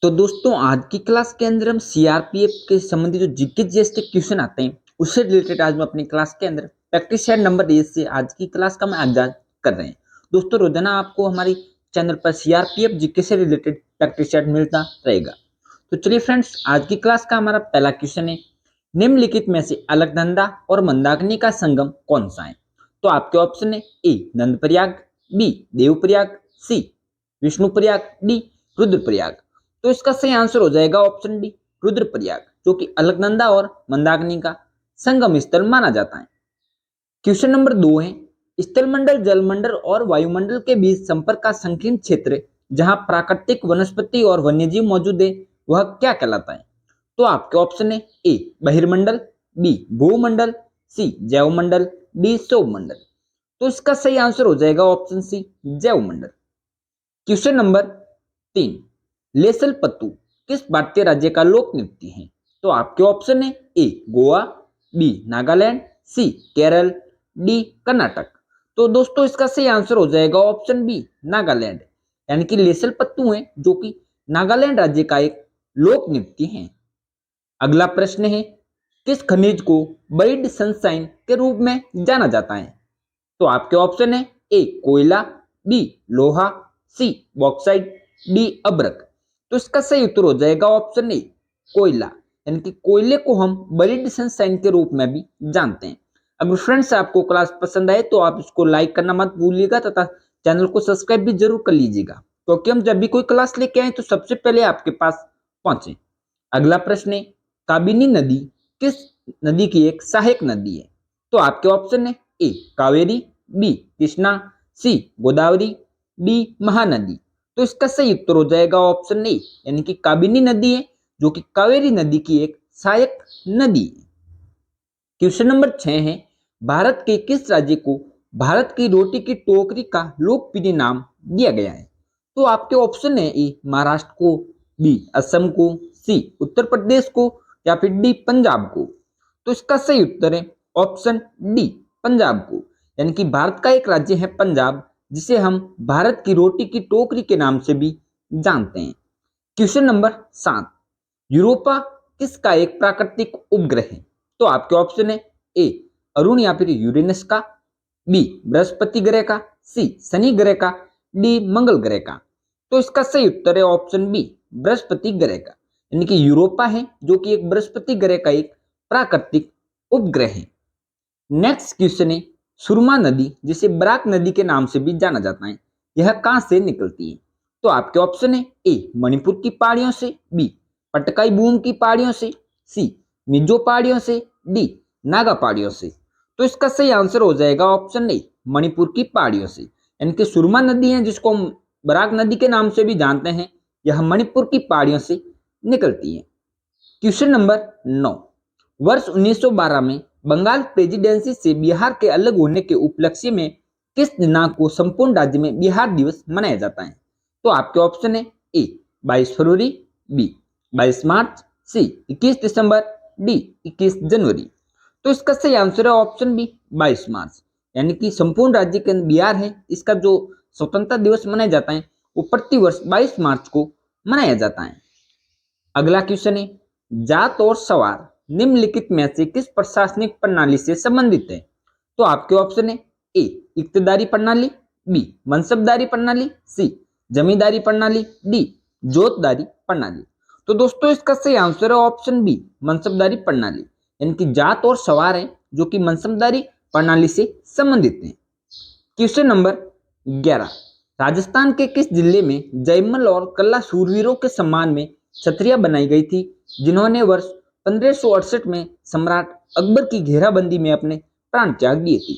तो दोस्तों आज की क्लास के अंदर हम सीआरपीएफ के संबंधित जो जीके जीएस के क्वेश्चन आते हैं उससे रिलेटेड आज हम अपनी क्लास के अंदर प्रैक्टिस सेट नंबर 1 से आज की क्लास का हम आगाज कर रहे हैं। दोस्तों रोजाना आपको हमारी चैनल पर सीआरपीएफ जीके से रिलेटेड प्रैक्टिस सेट मिलता रहेगा। तो चलिए फ्रेंड्स, आज की क्लास का हमारा पहला क्वेश्चन है, निम्नलिखित में से अलकनंदा और मंदाकिनी का संगम कौन सा है? तो आपके ऑप्शन है ए नंदप्रयाग, बी देवप्रयाग, सी विष्णुप्रयाग, डी रुद्रप्रयाग। तो इसका सही आंसर हो जाएगा ऑप्शन डी रुद्रप्रयाग, जो कि अलकनंदा और मंदाकिनी का संगम स्थल माना जाता है। क्वेश्चन नंबर 2 है, स्थलमंडल जलमंडल और वायुमंडल के बीच संपर्क का संकीर्ण क्षेत्र जहां प्राकृतिक वनस्पति और वन्यजीव मौजूद है वह क्या कहलाता है? तो आपके ऑप्शन है ए बहिर्मंडल, बी भूमंडल, सी जैवमंडल, डी सौरमंडल। तो इसका सही आंसर हो जाएगा ऑप्शन सी जैवमंडल। क्वेश्चन नंबर 3, लेसल पत्तू किस भारतीय राज्य का लोक नृत्य है? तो आपके ऑप्शन है ए गोवा, बी नागालैंड, सी केरल, डी कर्नाटक। तो दोस्तों इसका सही आंसर हो जाएगा ऑप्शन बी नागालैंड, यानी कि लेसल पत्तू है जो कि नागालैंड राज्य का एक लोक नृत्य है। अगला प्रश्न है, किस खनिज को बरीड सनशाइन के रूप में जाना जाता है? तो आपके ऑप्शन है ए कोयला, बी लोहा, सी बॉक्साइट, डी अब्रक। तो इसका सही उत्तर हो जाएगा ऑप्शन ए कोयला, यानी कि कोयले को हम बरीड सनशाइन के रूप में भी जानते हैं। अगर फ्रेंड्स आपको क्लास पसंद आए तो आप इसको लाइक करना मत भूलिएगा तथा चैनल को सब्सक्राइब भी जरूर कर लीजिएगा, क्योंकि हम जब भी कोई क्लास लेके आए तो सबसे पहले आपके पास पहुंचे। अगला प्रश्न है, काबिनी नदी किस नदी की एक सहायक नदी है? तो आपके ऑप्शन है ए कावेरी, बी कृष्णा, सी गोदावरी, डी महानदी। तो इसका सही उत्तर हो जाएगा ऑप्शन ए, यानी कि काबिनी नदी है जो कि कावेरी नदी की एक सहायक नदी है। क्वेश्चन नंबर 6 है, भारत के किस राज्य को भारत की रोटी की टोकरी का लोकप्रिय नाम दिया गया है? तो आपके ऑप्शन है ए महाराष्ट्र को, बी असम को, सी उत्तर प्रदेश को, या फिर डी पंजाब को। तो इसका सही उत्तर है ऑप्शन डी पंजाब को, यानी कि भारत का एक राज्य है पंजाब जिसे हम भारत की रोटी की टोकरी के नाम से भी जानते हैं। क्वेश्चन नंबर 7, यूरोपा किसका एक प्राकृतिक उपग्रह है? तो आपके ऑप्शन है ए अरुण या फिर यूरेनस का, बी बृहस्पति ग्रह का, सी शनि ग्रह का, डी मंगल ग्रह का। तो इसका सही उत्तर है ऑप्शन बी बृहस्पति ग्रह का, यानी कि यूरोपा है जो कि एक बृहस्पति ग्रह का एक प्राकृतिक उपग्रह है। नेक्स्ट क्वेश्चन है, सुरमा नदी जिसे बराक नदी के नाम से भी जाना जाता है यह कहां से निकलती है? तो आपके ऑप्शन है ए मणिपुर की पहाड़ियों से, बी पटकाई बूम की पहाड़ियों से, सी मिजो पहाड़ियों से, डी नागा पहाड़ियों से। तो इसका सही आंसर हो जाएगा ऑप्शन ए मणिपुर की पहाड़ियों से, यानी कि सुरमा नदी है जिसको हम बराक नदी के नाम से भी जानते हैं, यह मणिपुर की पहाड़ियों से निकलती है। क्वेश्चन नंबर 9, वर्ष 1912 में बंगाल प्रेसिडेंसी से बिहार के अलग होने के उपलक्ष्य में किस दिनांक को संपूर्ण राज्य में बिहार दिवस मनाया जाता है? तो आपके ऑप्शन है ए 22 फरवरी, बी 22 मार्च, सी 21 दिसंबर, डी 21 जनवरी। तो इसका सही आंसर है ऑप्शन बी 22 मार्च, यानी कि संपूर्ण राज्य के अंदर बिहार है इसका जो स्वतंत्रता दिवस मनाया जाता है वो प्रतिवर्ष 22 मार्च को मनाया जाता है। अगला क्वेश्चन है, जात और सवार निम्नलिखित में से किस प्रशासनिक प्रणाली से संबंधित है? तो आपके ऑप्शन है ए इक्तदारी प्रणाली, बी मनसबदारी प्रणाली, सी जमींदारी प्रणाली, डी जोतदारी प्रणाली। तो दोस्तों इसका सही आंसर है ऑप्शन बी मनसबदारी प्रणाली, यानी कि जात और सवार है जो कि मनसबदारी प्रणाली से संबंधित है। क्वेश्चन नंबर 11, राजस्थान के किस जिले में जयमल और कल्ला सूरवीरों के सम्मान में छतरियां बनाई गई थी जिन्होंने वर्ष 1568 में सम्राट अकबर की घेराबंदी में अपने प्राण त्याग दिए थे?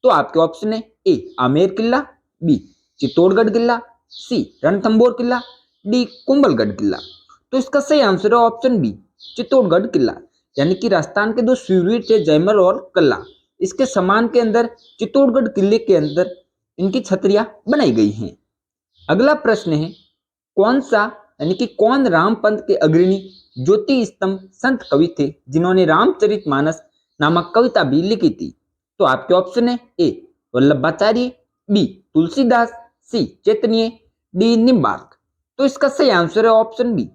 तो आपके ऑप्शन है ए आमेर किला, बी चित्तौड़गढ़ किला, सी रणथंभौर किला, डी कुंभलगढ़ किला। तो इसका सही आंसर है ऑप्शन बी चित्तौड़गढ़ किला, यानी कि राजस्थान के दो शूरवीर थे जयमल और कल्ला, इसके सम्मान के अंदर चित्तौड़गढ़ किले के अंदर इनकी छतरियां बनाई गई हैं। अगला प्रश्न है, कौन सा यानी कि कौन रामपंथ के अग्रणी ज्योति स्तंभ संत कवि थे जिन्होंने रामचरितमानस नामक कविता भी लिखी थी? तो आपके ऑप्शन है ए वल्लभाचार्य, बी तुलसीदास, सी चैतन्य, डी निम्बार्क। तो इसका सही आंसर है ऑप्शन बी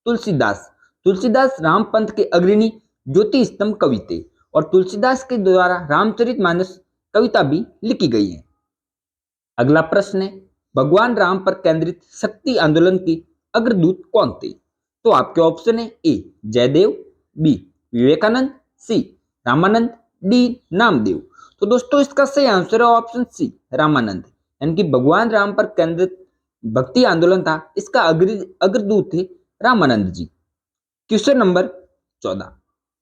तुलसीदास। तुलसीदास रामपंथ के अग्रणी ज्योति स्तंभ कवि थे और तुलसीदास के द्वारा रामचरितमानस कविता भी लिखी गई है। अगला प्रश्न है, भगवान राम पर केंद्रित शक्ति आंदोलन के अग्रदूत कौन थे? तो आपके ऑप्शन है ए जयदेव, बी विवेकानंद, सी रामानंद, डी नामदेव। तो दोस्तों इसका सही आंसर है ऑप्शन सी रामानंद, यानी कि भगवान राम पर केंद्रित भक्ति आंदोलन था, इसका अग्रदूत थे रामानंद जी। क्वेश्चन नंबर 14,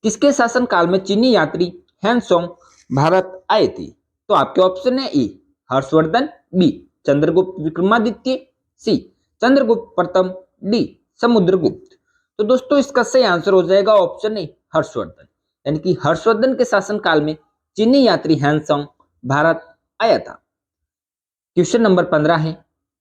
किसके शासन काल में चीनी यात्री हैंसोंग भारत आए थे? तो आपके ऑप्शन है ए हर्षवर्धन, बी चंद्रगुप्त विक्रमादित्य, सी चंद्रगुप्त प्रथम, डी समुद्रगुप्त। तो दोस्तों इसका सही आंसर हो जाएगा ऑप्शन ए हर्षवर्धन, यानी कि हर्षवर्धन के शासन काल में चीनी यात्री हैंसोंग भारत आया था। क्वेश्चन नंबर 15 है,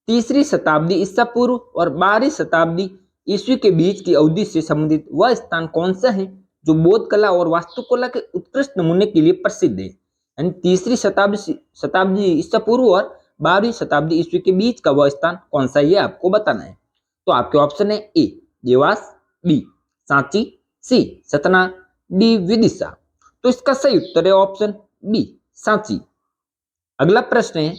तीसरी शताब्दी ईसा पूर्व और 12वीं शताब्दी ईस्वी के बीच की अवधि से संबंधित वह स्थान कौन सा है जो बौद्ध कला और वास्तुकला के उत्कृष्ट नमूने के लिए प्रसिद्ध है? यानी तीसरी शताब्दी ईसा पूर्व और 12वीं शताब्दी ईस्वी के बीच का वह स्थान कौन सा है, ये आपको बताना है। तो आपके ऑप्शन है ए देवास, बी सांची, सी सतना, डी विदिशा। तो इसका सही उत्तर है ऑप्शन बी सांची। अगला प्रश्न है,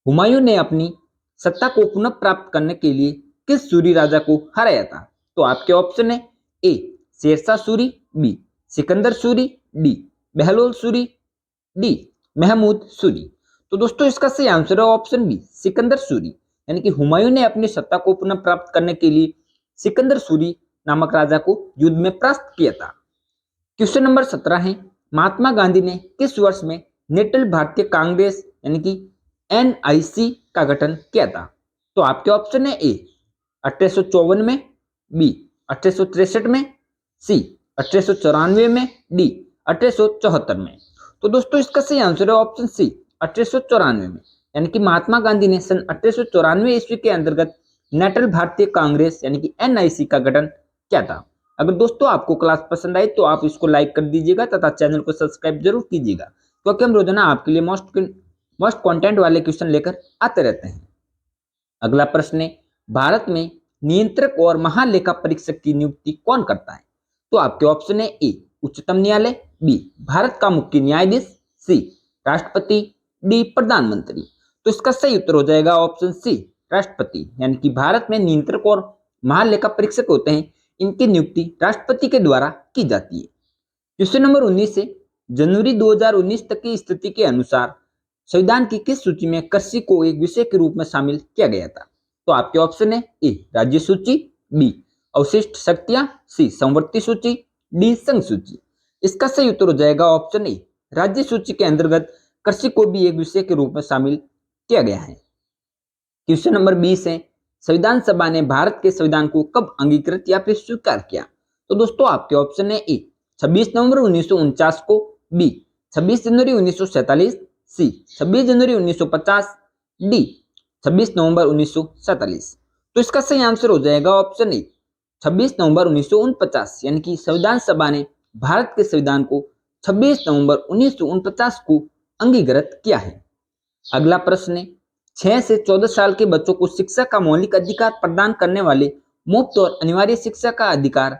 हुमायूं ने अपनी सत्ता को पुनः प्राप्त करने के लिए किस सूरी राजा को हराया था? तो आपके ऑप्शन है A Sher Shah Suri, B Sikandar Suri, D Bahlol Suri, D Mahmud Suri. तो दोस्तों इसका सही आंसर है ऑप्शन बी सिकंदर सूरी, यानी कि हुमायूं ने अपनी सत्ता को पुनः प्राप्त करने के लिए सिकंदर सूरी नामक राजा को युद्ध में परास्त किया था। क्वेश्चन नंबर 17 है, महात्मा गांधी ने किस वर्ष में नेटल भारतीय कांग्रेस यानी कि NIC का गठन किया था? तो आपके ऑप्शन है ए 1854 में, बी 1863 में, सी 1894 में, डी 1874 में। तो दोस्तों इसका सही आंसर है ऑप्शन सी 1894 में, यानी कि महात्मा गांधी ने सन 1894 ईस्वी के अंतर्गत नेटल भारतीय कांग्रेस यानी कि NIC का गठन किया था। अगर दोस्तों आपको क्लास पसंद आई तो आप इसको लाइक कर दीजिएगा तथा चैनल को सब्सक्राइब जरूर कीजिएगा, क्योंकि हम रोजाना आपके लिए मोस्ट कंटेंट वाले क्वेश्चन लेकर आते रहते हैं। अगला प्रश्न है, भारत में नियंत्रक और महालेखा परीक्षक की नियुक्ति कौन करता है? तो आपके ऑप्शन है ए उच्चतम न्यायालय, बी भारत का मुख्य न्यायाधीश, सी राष्ट्रपति, डी प्रधानमंत्री। तो इसका सही उत्तर हो जाएगा ऑप्शन सी राष्ट्रपति, यानी कि भारत में नियंत्रक और महालेखा परीक्षक होते हैं, इनकी नियुक्ति राष्ट्रपति के द्वारा की जाती है। क्वेश्चन नंबर 19 से, जनवरी 2019 तक की स्थिति के अनुसार संविधान की किस सूची में कृषि को एक विषय के रूप में शामिल किया गया था? तो आपके ऑप्शन है ए राज्य सूची, बी अवशिष्ट शक्तियां, सी संवर्ती सूची, डी संघ सूची। इसका सही उत्तर हो जाएगा ऑप्शन ए राज्य सूची के अंतर्गत कृषि को भी एक विषय के रूप में शामिल किया गया है। क्वेश्चन नंबर 20 है, संविधान सभा ने भारत के संविधान को कब अंगीकृत या फिर स्वीकार किया? तो दोस्तों आपके ऑप्शन है ए 26 नवंबर 1949 को, बी 26 जनवरी 1947, सी 26 जनवरी 1950, डी 26 नवंबर 1947। तो इसका सही आंसर हो जाएगा ऑप्शन ए 26 नवंबर 1949, यानी कि संविधान सभा ने भारत के संविधान को 26 नवंबर 1949 को अंगीकृत किया है। अगला प्रश्न है, 6 से 14 साल के बच्चों को शिक्षा का मौलिक अधिकार प्रदान करने वाले मुफ्त और अनिवार्य शिक्षा का अधिकार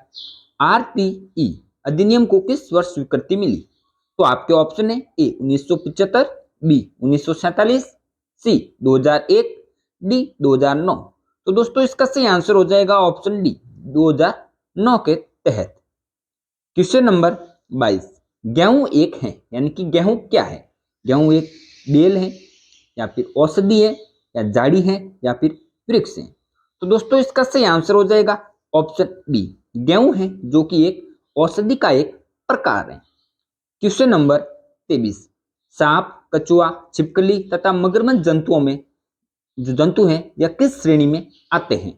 RPE अधिनियम को किस वर्ष स्वीकृति मिली? तो आपके ऑप्शन है ए 1975, बी 1947, सी 2001, डी 2009। तो दोस्तों इसका सही आंसर हो जाएगा ऑप्शन डी 2009 के तहत। क्वेश्चन नंबर 22, गेहूं एक है, यानी कि गेहूं क्या है? गेहूं एक बेल है या फिर औषधि है या झाड़ी है या फिर वृक्ष है? तो दोस्तों इसका सही आंसर हो जाएगा ऑप्शन बी गेहूं है, जो कि एक औषधि का एक प्रकार है। क्वेश्चन नंबर 23, सांप, कछुआ, छिपकली तथा मगरमच्छ जंतुओं में जो जंतु हैं यह किस श्रेणी में आते हैं?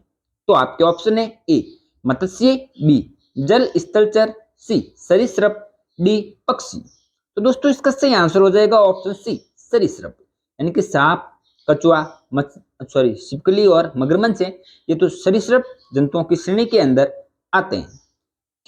तो आपके ऑप्शन है ए मत्स्य, बी जल स्थलचर, सी सरीसृप, डी पक्षी। तो दोस्तों इसका सही आंसर हो जाएगा ऑप्शन सी सरीसृप, यानी कि सांप, कछुआ, छिपकली और मगरमच्छ है, ये तो सरीसृप जंतुओं की श्रेणी के अंदर आते हैं।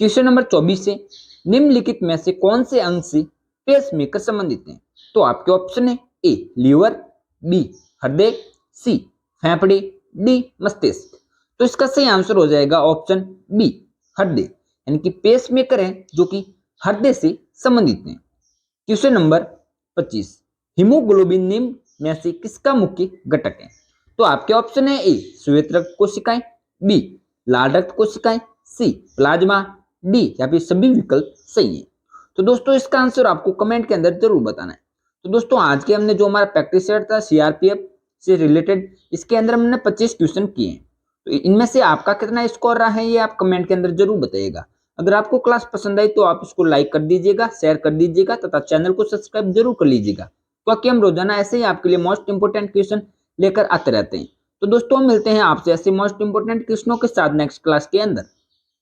क्वेश्चन नंबर 24 से, निम्नलिखित में से कौन से अंग से पेसमेकर संबंधित हैं? तो आपके ऑप्शन है ए लीवर, बी हृदय, सी फेफड़े, डी मस्तिष्क। तो इसका सही आंसर हो जाएगा ऑप्शन बी, हृदय, यानी कि पेस मेकर है जो कि हृदय से संबंधित है। क्वेश्चन नंबर 25, हीमोग्लोबिन निम्न में से किसका मुख्य घटक है? तो आपके ऑप्शन है ए श्वेत रक्त कोशिकाएं, बी लाल रक्त कोशिकाएं, सी प्लाज्मा, डी या फिर सभी विकल्प सही है। तो दोस्तों इसका आंसर आपको कमेंट के अंदर जरूर बताना है। तो दोस्तों आज के हमने जो हमारा प्रैक्टिस सेट था सीआरपीएफ से रिलेटेड, इसके अंदर हमने 25 क्वेश्चन किए हैं। तो इनमें से आपका कितना स्कोर रहा है ये आप कमेंट के अंदर जरूर बताइएगा। अगर आपको क्लास पसंद आई तो आप इसको लाइक कर दीजिएगा, शेयर कर दीजिएगा तथा चैनल को सब्सक्राइब जरूर कर लीजिएगा, क्योंकि हम रोजाना ऐसे ही आपके लिए मोस्ट इंपोर्टेंट क्वेश्चन लेकर आते रहते हैं। तो दोस्तों मिलते हैं आपसे ऐसे मोस्ट इंपोर्टेंट क्वेश्चनों के साथ नेक्स्ट क्लास के अंदर।